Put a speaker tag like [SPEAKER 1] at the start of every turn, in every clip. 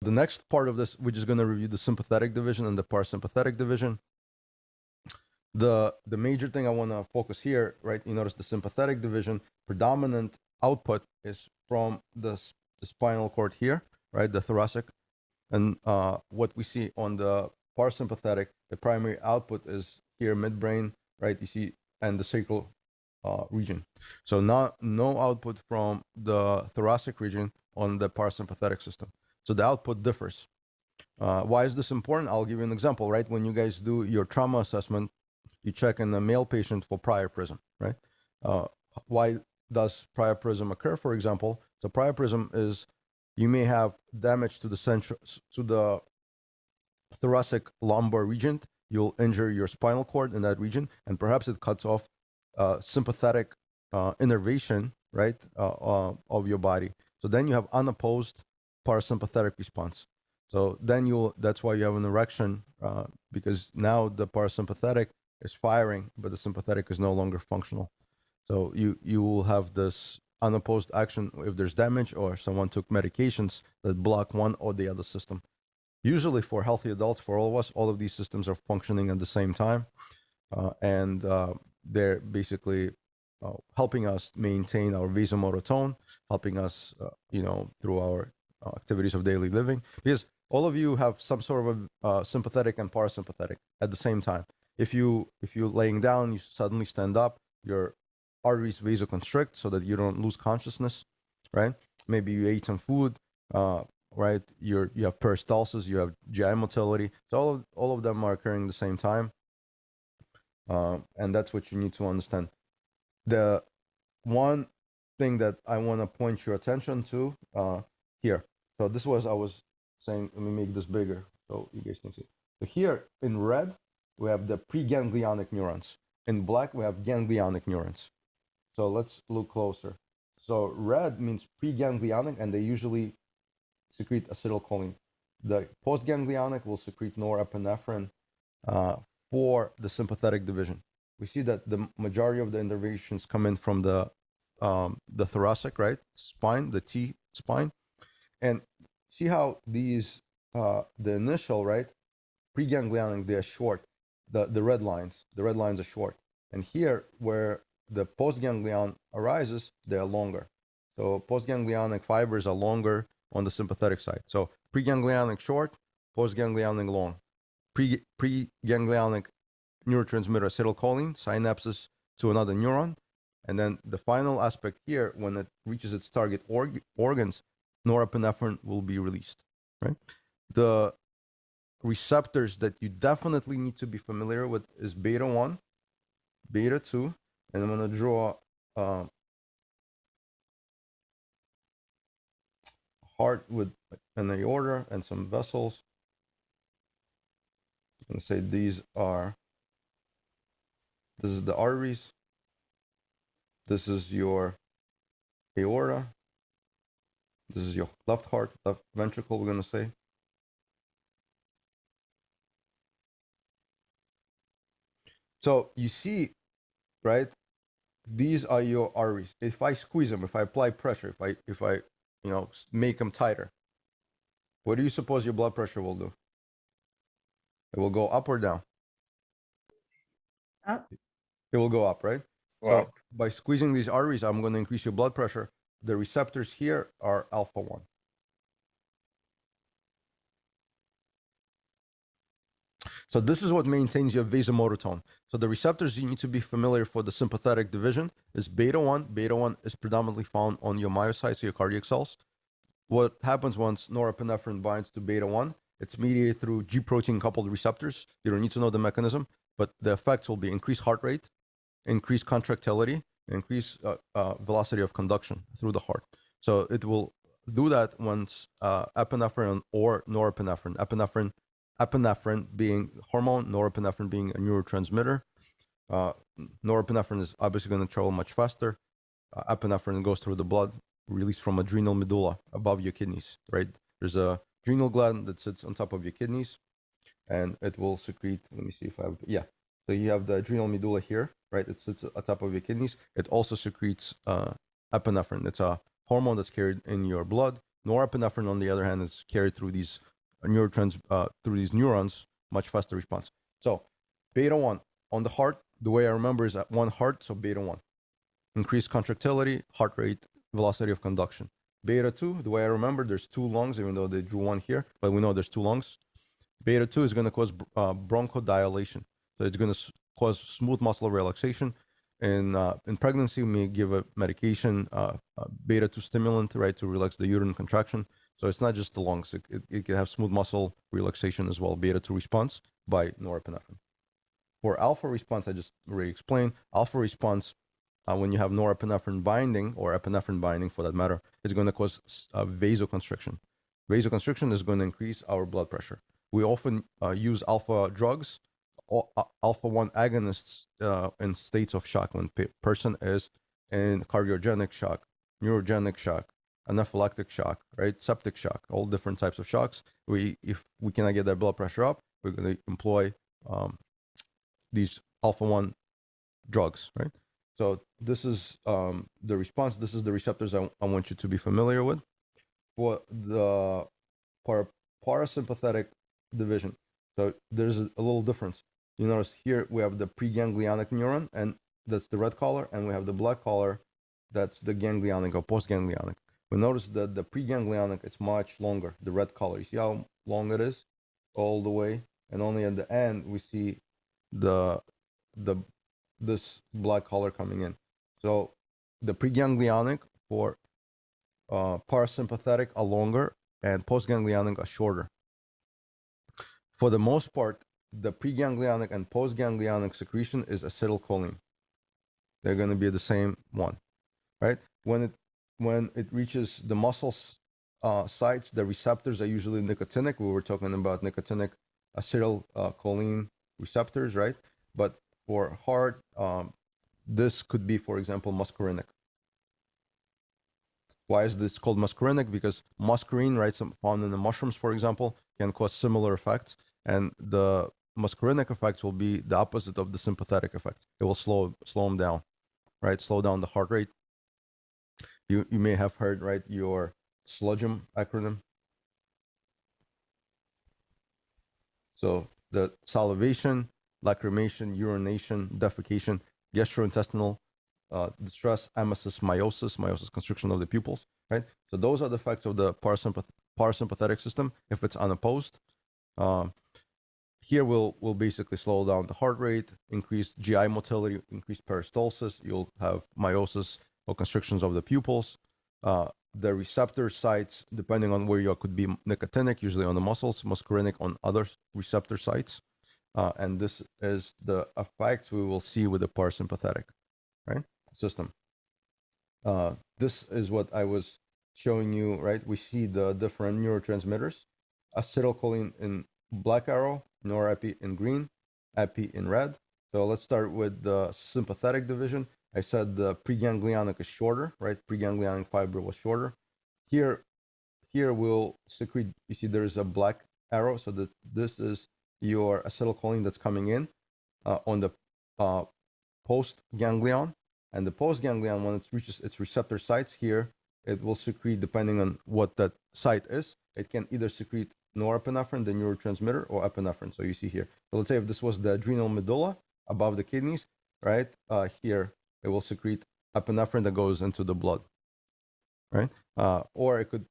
[SPEAKER 1] the next part of this, we're just going to review the sympathetic division and the parasympathetic division. The major thing I want to focus here, right? You notice the sympathetic division, predominant output is from the spinal cord here, right? The thoracic. And what we see on the parasympathetic, the primary output is here midbrain, right? You see, and the sacral region. So no output from the thoracic region on the parasympathetic system. So the output differs. Why is this important? I'll give you an example, right? When you guys do your trauma assessment, you check in a male patient for priapism, right? Why does priapism occur, for example? So priapism is you may have damage to the thoracic lumbar region. You'll injure your spinal cord in that region, and perhaps it cuts off sympathetic innervation, right, of your body. So then you have unopposed parasympathetic response. So then that's why you have an erection, because now the parasympathetic is firing, but the sympathetic is no longer functional. So you will have this unopposed action if there's damage or someone took medications that block one or the other system. Usually for healthy adults, for all of us, all of these systems are functioning at the same time, and they're basically helping us maintain our vasomotor tone, helping us, through our activities of daily living. Because all of you have some sort of a sympathetic and parasympathetic at the same time. If you're laying down, you suddenly stand up, your arteries vasoconstrict so that you don't lose consciousness, right? Maybe you ate some food, right? You have peristalsis, you have GI motility. So all of them are occurring at the same time, and that's what you need to understand. The one thing that I want to point your attention to here. So this was I was saying. Let me make this bigger so you guys can see. So here in red we have the preganglionic neurons. In black we have ganglionic neurons. So let's look closer. So red means preganglionic, and they usually secrete acetylcholine. The postganglionic will secrete norepinephrine for the sympathetic division. We see that the majority of the innervations come in from the thoracic, right, spine, the T spine, and see how these the initial, right, preganglionic, they are short. The red lines are short, and here where the postganglion arises, they are longer. So postganglionic fibers are longer on the sympathetic side. So preganglionic short, postganglionic long. Preganglionic neurotransmitter acetylcholine, synapses to another neuron. And then the final aspect here, when it reaches its target organs, norepinephrine will be released, right? The receptors that you definitely need to be familiar with is beta 1, beta 2, and I'm going to draw heart with an aorta and some vessels. I'm going to say this is the arteries. This is your aorta. This is your left heart, left ventricle, we're going to say. So you see, right? These are your arteries. If I squeeze them, if I apply pressure, if I make them tighter, what do you suppose your blood pressure will do? It will go up or down?
[SPEAKER 2] Up.
[SPEAKER 1] It will go up, right?
[SPEAKER 3] Wow.
[SPEAKER 1] So by squeezing these arteries, I'm going to increase your blood pressure. The receptors here are alpha 1. So this is what maintains your vasomotor tone. So the receptors you need to be familiar for the sympathetic division is beta 1. Beta 1 is predominantly found on your myocytes, your cardiac cells. What happens once norepinephrine binds to beta 1, it's mediated through G protein coupled receptors. You don't need to know the mechanism, but the effects will be increased heart rate, increased contractility, increased velocity of conduction through the heart. So it will do that once epinephrine or norepinephrine, epinephrine being hormone, norepinephrine being a neurotransmitter. Norepinephrine is obviously going to travel much faster. Epinephrine goes through the blood, released from adrenal medulla above your kidneys, right? There's a adrenal gland that sits on top of your kidneys, and it will secrete, let me see if I have, yeah. So you have the adrenal medulla here, right? It sits on top of your kidneys. It also secretes epinephrine. It's a hormone that's carried in your blood. Norepinephrine, on the other hand, is carried through these neurons, much faster response. So beta 1 on the heart, the way I remember is at one heart, so beta 1. Increased contractility, heart rate, velocity of conduction. Beta 2, the way I remember, there's 2 lungs, even though they drew one here, but we know there's 2 lungs. Beta 2 is going to cause bronchodilation. So it's going to cause smooth muscle relaxation. In pregnancy, we may give a medication, beta 2 stimulant, right, to relax the uterine contraction. So it's not just the lungs. It can have smooth muscle relaxation as well, beta 2 response by norepinephrine. For alpha response, I just already explained. Alpha response, when you have norepinephrine binding, or epinephrine binding for that matter, it's going to cause vasoconstriction. Vasoconstriction is going to increase our blood pressure. We often use alpha drugs, alpha-1 agonists in states of shock, when person is in cardiogenic shock, neurogenic shock, anaphylactic shock, right? Septic shock, all different types of shocks. If we cannot get their blood pressure up, we're going to employ these alpha-1 drugs, right? So this is the response. This is the receptors I want you to be familiar with. For the parasympathetic division, so there's a little difference. You notice here we have the preganglionic neuron, and that's the red color, and we have the black color, that's the ganglionic or postganglionic. We notice that the preganglionic, it's much longer, the red color. You see how long it is all the way, and only at the end we see this black color coming in. So the preganglionic for parasympathetic are longer, and postganglionic are shorter. For the most part, the preganglionic and postganglionic secretion is acetylcholine. They're going to be the same one, right? When it reaches the muscle sites, the receptors are usually nicotinic. We were talking about nicotinic acetylcholine receptors, right? But for heart, this could be, for example, muscarinic. Why is this called muscarinic? Because muscarine, right, found in the mushrooms, for example, can cause similar effects, and the muscarinic effects will be the opposite of the sympathetic effects. It will slow them down, right? Slow down the heart rate. You may have heard, right, your SLUGM acronym. So the salivation, lacrimation, urination, defecation, gastrointestinal distress, emesis, meiosis, constriction of the pupils, right? So those are the effects of the parasympathetic system if it's unopposed. Here we'll basically slow down the heart rate, increase GI motility, increase peristalsis. You'll have meiosis or constrictions of the pupils. The receptor sites, depending on where you are, could be nicotinic, usually on the muscles, muscarinic on other receptor sites. And this is the effects we will see with the parasympathetic, right, system. This is what I was showing you, right? We see the different neurotransmitters. Acetylcholine in black arrow, norepi in green, epi in red. So let's start with the sympathetic division. I said the preganglionic is shorter, right? Preganglionic fiber was shorter. Here we'll secrete, you see there's a black arrow, so that this is your acetylcholine that's coming in on the postganglion. And the postganglion, when it reaches its receptor sites here, it will secrete, depending on what that site is, it can either secrete norepinephrine, the neurotransmitter, or epinephrine. So you see here. So let's say if this was the adrenal medulla above the kidneys, right? Here it will secrete epinephrine that goes into the blood, right? Or it could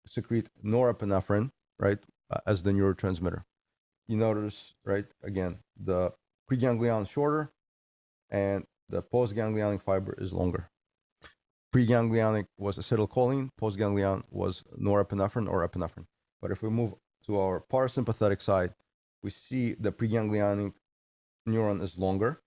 [SPEAKER 1] secrete norepinephrine, right, as the neurotransmitter. You notice, right, again, the preganglion shorter and the postganglionic fiber is longer. Preganglionic was acetylcholine, postganglion was norepinephrine or epinephrine. But if we move to our parasympathetic side, we see the preganglionic neuron is longer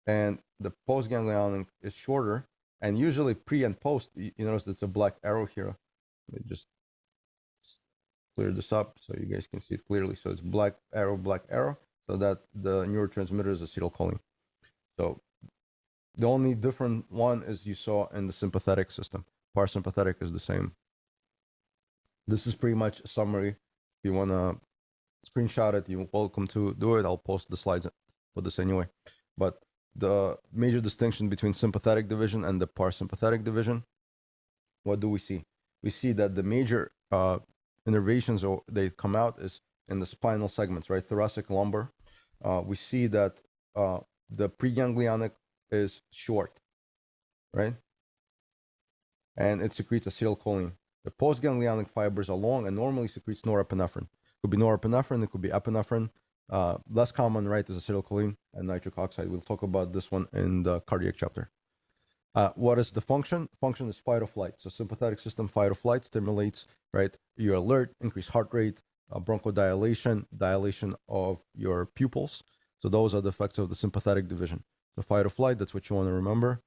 [SPEAKER 1] and the postganglionic is shorter. And usually pre and post, you notice it's a black arrow here. Let me just clear this up so you guys can see it clearly. So it's black arrow, so that the neurotransmitter is acetylcholine. So the only different one is you saw in the sympathetic system. Parasympathetic is the same. This is pretty much a summary. If you want to screenshot it, you're welcome to do it. I'll post the slides for this anyway. But the major distinction between sympathetic division and the parasympathetic division, what do we see? we see that the major innervations or they come out is in the spinal segments, right? Thoracic, lumbar. We see that the preganglionic is short, right? And it secretes acetylcholine. The postganglionic fibers are long and normally secretes norepinephrine. It could be norepinephrine, it could be epinephrine. Less common, right, is acetylcholine and nitric oxide. We'll talk about this one in the cardiac chapter. What is the function? Function is fight or flight. So sympathetic system fight or flight stimulates, right? You're alert, increased heart rate, bronchodilation, dilation of your pupils. So those are the effects of the sympathetic division. So fight or flight, that's what you want to remember.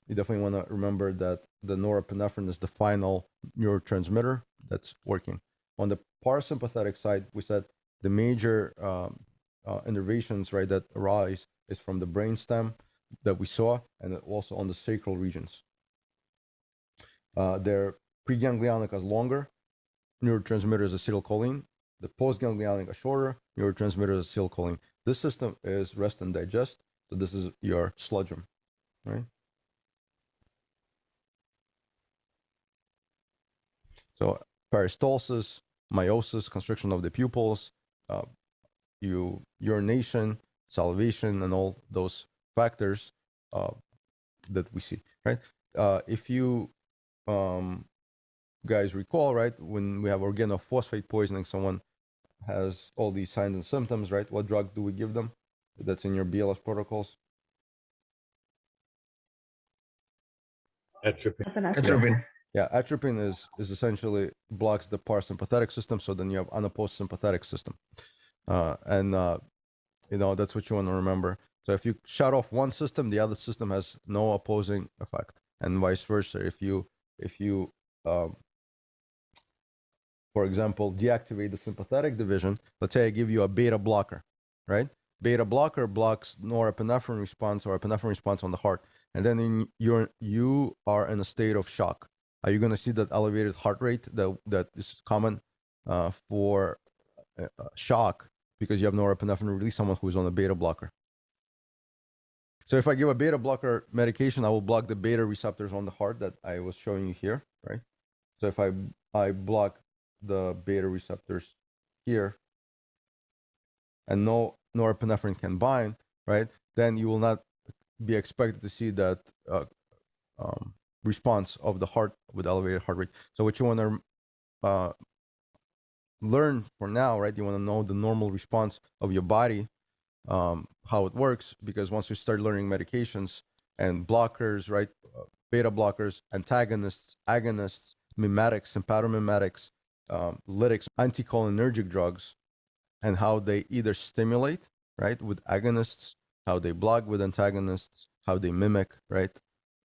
[SPEAKER 1] You definitely want to remember that the norepinephrine is the final neurotransmitter that's working. On the parasympathetic side, we said the major innervations, right, that arise is from the brainstem that we saw, and also on the sacral regions. Their preganglionic is longer, neurotransmitter is acetylcholine. The postganglionic are shorter, neurotransmitter is acetylcholine. This system is rest and digest, so this is your sludgem, right? So peristalsis, meiosis, constriction of the pupils, urination, salivation, and all those factors that we see, right? If you guys recall, right, when we have organophosphate poisoning, someone has all these signs and symptoms, right? What drug do we give them? That's in your BLS protocols.
[SPEAKER 2] Atropine.
[SPEAKER 1] Yeah, atropine is essentially blocks the parasympathetic system, so then you have unopposed sympathetic system, and you know, that's what you want to remember. So if you shut off one system, the other system has no opposing effect, and vice versa. If you for example, deactivate the sympathetic division, let's say I give you a beta blocker, right? Beta blocker blocks norepinephrine response or epinephrine response on the heart, and then you are in a state of shock. Are you going to see that elevated heart rate that is common for shock because you have norepinephrine release? Someone who is on a beta blocker. So if I give a beta blocker medication, I will block the beta receptors on the heart that I was showing you here, right? So if I block the beta receptors here, and no norepinephrine can bind, right? Then you will not be expected to see that response of the heart with elevated heart rate. So what you want to learn for now, right? You want to know the normal response of your body, how it works, because once you start learning medications and blockers, right? Beta blockers, antagonists, agonists, mimetics, sympathomimetics, lytics, anticholinergic drugs, and how they either stimulate, right, with agonists, how they block with antagonists, how they mimic, right,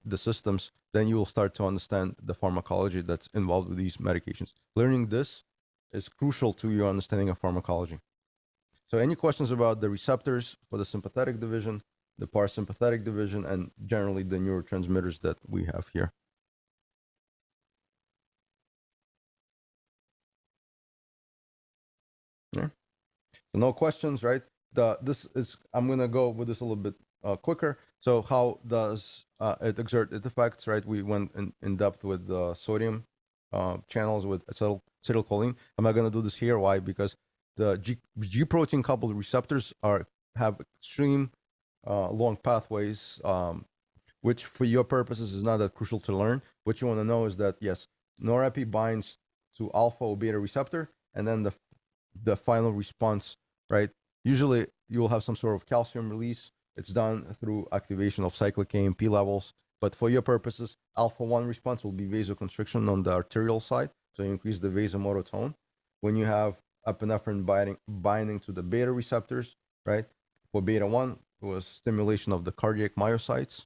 [SPEAKER 1] the systems, then you will start to understand the pharmacology that's involved with these medications. Learning this is crucial to your understanding of pharmacology. So any questions about the receptors for the sympathetic division, the parasympathetic division, and generally the neurotransmitters that we have here? Yeah. So no questions, right? I'm going to go with this a little bit quicker. So how does it exert its effects, right? We went in depth with the sodium channels with acetylcholine. I'm not going to do this here. Why? Because the G protein coupled receptors have extreme long pathways, which for your purposes is not that crucial to learn. What you want to know is that, yes, norepi binds to alpha or beta receptor, and then the final response, right? Usually you will have some sort of calcium release. It's done through activation of cyclic AMP levels. But for your purposes, alpha-1 response will be vasoconstriction on the arterial side. So you increase the vasomotor tone. When you have epinephrine binding to the beta receptors, right? For beta-1, it was stimulation of the cardiac myocytes.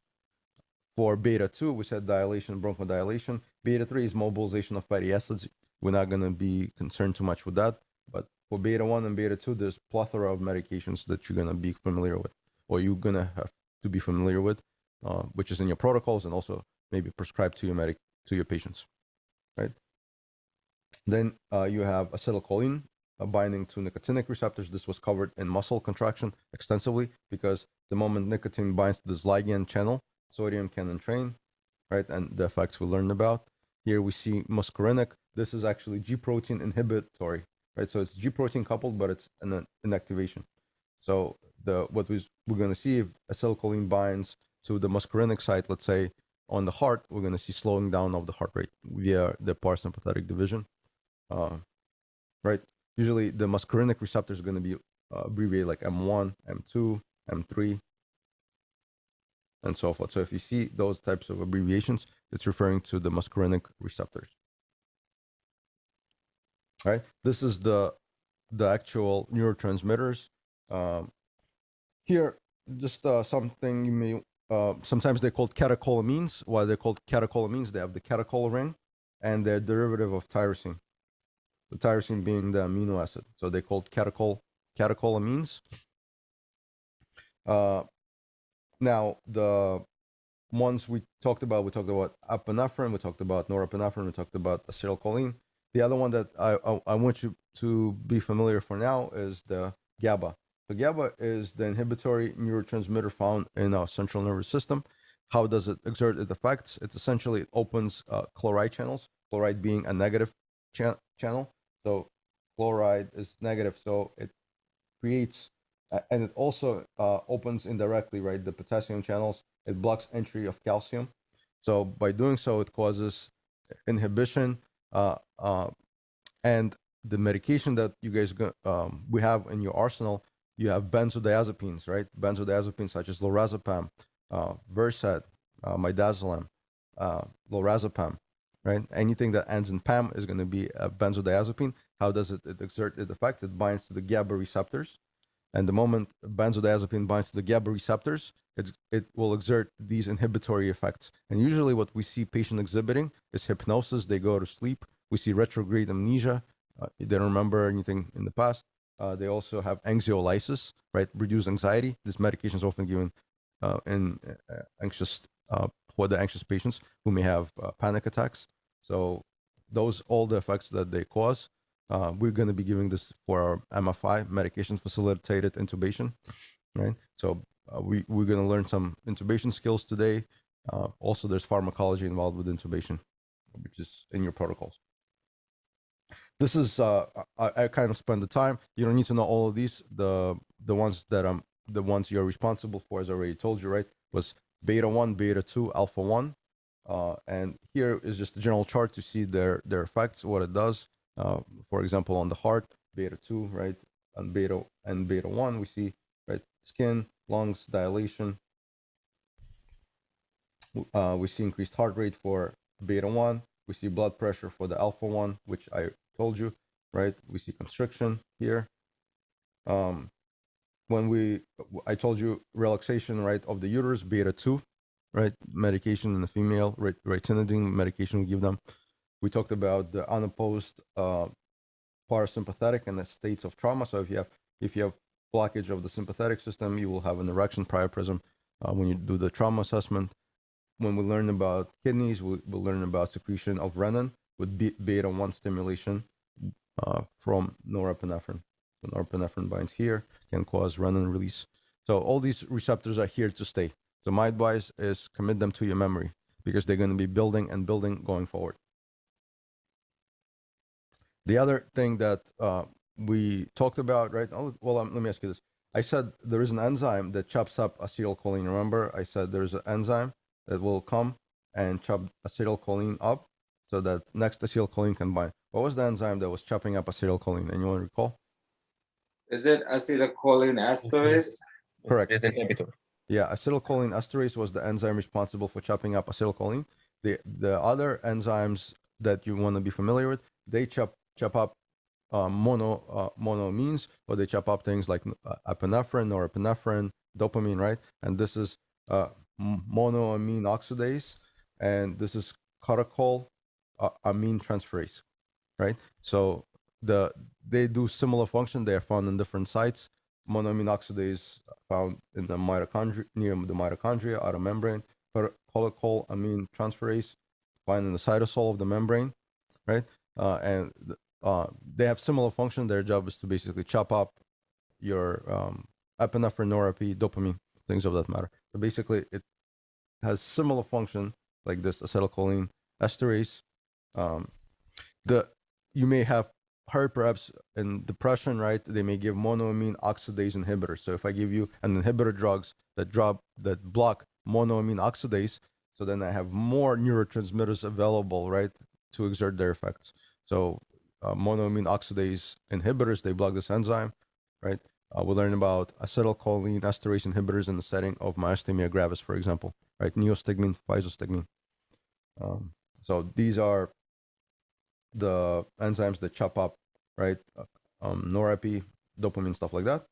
[SPEAKER 1] For beta-2, we said dilation, bronchodilation. Beta-3 is mobilization of fatty acids. We're not going to be concerned too much with that. But for beta-1 and beta-2, there's plethora of medications that you're going to be familiar with, or you're going to have to be familiar with, which is in your protocols and also maybe prescribed to your patients, right? Then you have acetylcholine binding to nicotinic receptors. This was covered in muscle contraction extensively because the moment nicotine binds to this ligand channel, sodium can entrain, right? And the effects we learned about. Here we see muscarinic. This is actually G protein inhibitory, right? So it's G protein coupled, but it's an inactivation. So we're going to see if acetylcholine binds to the muscarinic site, let's say on the heart, we're going to see slowing down of the heart rate via the parasympathetic division, right? Usually the muscarinic receptor is going to be abbreviated like M1, M2, M3, and so forth. So if you see those types of abbreviations, it's referring to the muscarinic receptors. Right? This is the actual neurotransmitters. Here, just something you may, sometimes they're called catecholamines. Why they're called catecholamines? They have the catechol ring, and they're derivative of tyrosine. The tyrosine being the amino acid. So they're called catecholamines. Now, the ones we talked about epinephrine, we talked about norepinephrine, we talked about acetylcholine. The other one that I want you to be familiar for now is the GABA. So GABA is the inhibitory neurotransmitter found in our central nervous system. How does it exert its effects? It's essentially, it opens chloride channels, chloride being a negative channel. So chloride is negative, so it creates, and it also opens indirectly, right, the potassium channels. It blocks entry of calcium. So by doing so, it causes inhibition. And the medication that you guys we have in your arsenal, you have benzodiazepines, right? Benzodiazepines such as lorazepam, Versed, midazolam, lorazepam, right? Anything that ends in pam is going to be a benzodiazepine. How does it exert its effect? It binds to the GABA receptors. And the moment benzodiazepine binds to the GABA receptors, it will exert these inhibitory effects. And usually what we see patient exhibiting is hypnosis. They go to sleep. We see retrograde amnesia. They don't remember anything in the past. They also have anxiolysis, right? Reduced anxiety. This medication is often given in for the anxious patients who may have panic attacks. So those, all the effects that they cause. We're going to be giving this for our MFI, medication facilitated intubation, right? So we're going to learn some intubation skills today. Also, there's pharmacology involved with intubation, which is in your protocols. This is, I kind of spend the time. You don't need to know all of these. The ones that the ones you're responsible for, as I already told you, right, was beta 1, beta 2, alpha 1. And here is just a general chart to see their effects, what it does. For example, on the heart, beta 2, right, and beta 1, we see, right, skin, lungs, dilation. We see increased heart rate for beta 1. We see blood pressure for the alpha 1, which I told you, right? We see constriction here. I told you relaxation, right, of the uterus, beta 2, right, medication in the female, retinidine medication we give them. We talked about the unopposed parasympathetic and the states of trauma. So if you have blockage of the sympathetic system, you will have an erection priapism when you do the trauma assessment. When we learn about kidneys, we'll learn about secretion of renin with beta 1 stimulation from norepinephrine. So norepinephrine binds here, can cause renin release. So all these receptors are here to stay. So my advice is commit them to your memory because they're going to be building and building going forward. The other thing that we talked about, right? Let me ask you this. I said there is an enzyme that chops up acetylcholine. Remember, I said there's an enzyme that will come and chop acetylcholine up so that next acetylcholine can bind. What was the enzyme that was chopping up acetylcholine? Anyone recall?
[SPEAKER 2] Is it acetylcholine esterase?
[SPEAKER 1] Correct.
[SPEAKER 3] Inhibitor.
[SPEAKER 1] Yeah, acetylcholine esterase was the enzyme responsible for chopping up acetylcholine. The other enzymes that you want to be familiar with, they chop up monoamines, or they chop up things like epinephrine, norepinephrine, dopamine, right? And this is monoamine oxidase, and this is catechol amine transferase, right? So they do similar function. They are found in different sites. Monoamine oxidase found in the mitochondria, near the mitochondria, outer membrane. Catechol amine transferase found in the cytosol of the membrane, right? And they have similar function. Their job is to basically chop up your epinephrine, norepinephrine, dopamine, things of that matter. So basically, it has similar function like this acetylcholine esterase, Um, you may have heard perhaps in depression, right? They may give monoamine oxidase inhibitors. So if I give you an inhibitor drugs that block monoamine oxidase, so then I have more neurotransmitters available, right, to exert their effects. So monoamine oxidase inhibitors, they block this enzyme, right? We learn about acetylcholine esterase inhibitors in the setting of myasthenia gravis, for example, right? Neostigmine, physostigmine. So these are the enzymes that chop up, right? Norepi, dopamine, stuff like that.